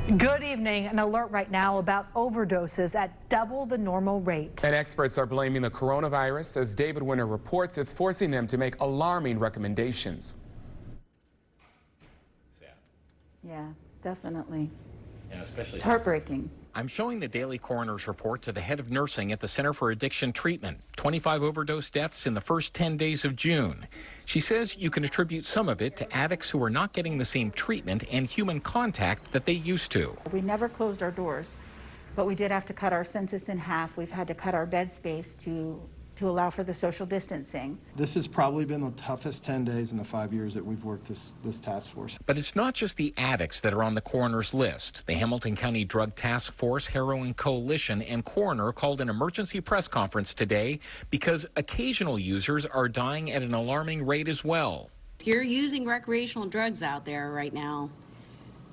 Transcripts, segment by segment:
Good evening. An alert right now about overdoses at double the normal rate. And experts are blaming the coronavirus. As David Winter reports, it's forcing them to make alarming recommendations. Yeah, definitely. And especially it's heartbreaking. I'm showing the daily coroner's report to the head of nursing at the Center for Addiction Treatment. 25 overdose deaths in the first 10 days of June. She says you can attribute some of it to addicts who are not getting the same treatment and human contact that they used to. We never closed our doors, but we did have to cut our census in half. We've had to cut our bed space to allow for the social distancing. This has probably been the toughest 10 days in the 5 years that we've worked this task force. But it's not just the addicts that are on the coroner's list. The Hamilton County Drug Task Force, Heroin Coalition, and coroner called an emergency press conference today because occasional users are dying at an alarming rate as well. If you're using recreational drugs out there right now,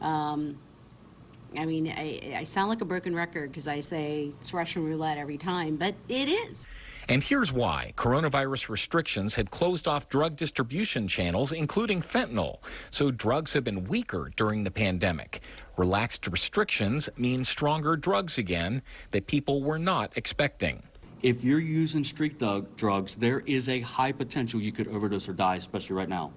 I mean, I sound like a broken record because I say it's Russian roulette every time, but it is. And here's why. Coronavirus restrictions had closed off drug distribution channels, including fentanyl. So drugs have been weaker during the pandemic. Relaxed restrictions mean stronger drugs again that people were not expecting. If you're using street drugs, there is a high potential you could overdose or die, especially right now.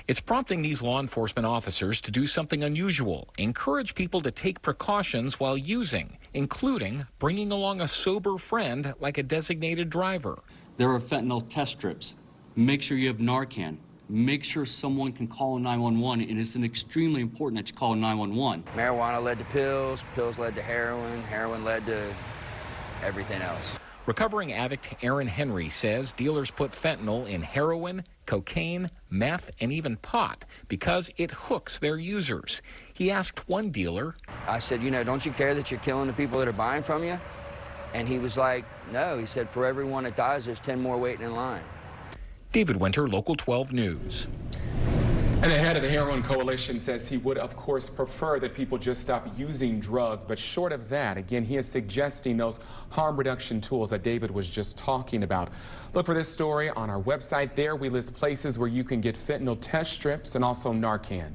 It's prompting these law enforcement officers to do something unusual, encourage people to take precautions while using, including bringing along a sober friend like a designated driver. There are fentanyl test strips. Make sure you have Narcan. Make sure someone can call 911, and it's extremely important that you call 911. Marijuana led to pills, pills led to heroin, heroin led to everything else. Recovering addict Aaron Henry says dealers put fentanyl in heroin, cocaine, meth, and even pot because it hooks their users. He asked one dealer, I said, you know, don't you care that you're killing the people that are buying from you? And he was like, no. He said, for everyone that dies, there's 10 more waiting in line. David Winter, Local 12 News. And the head of the Heroin Coalition says he would, of course, prefer that people just stop using drugs. But short of that, again, he is suggesting those harm reduction tools that David was just talking about. Look for this story on our website. There we list places where you can get fentanyl test strips and also Narcan.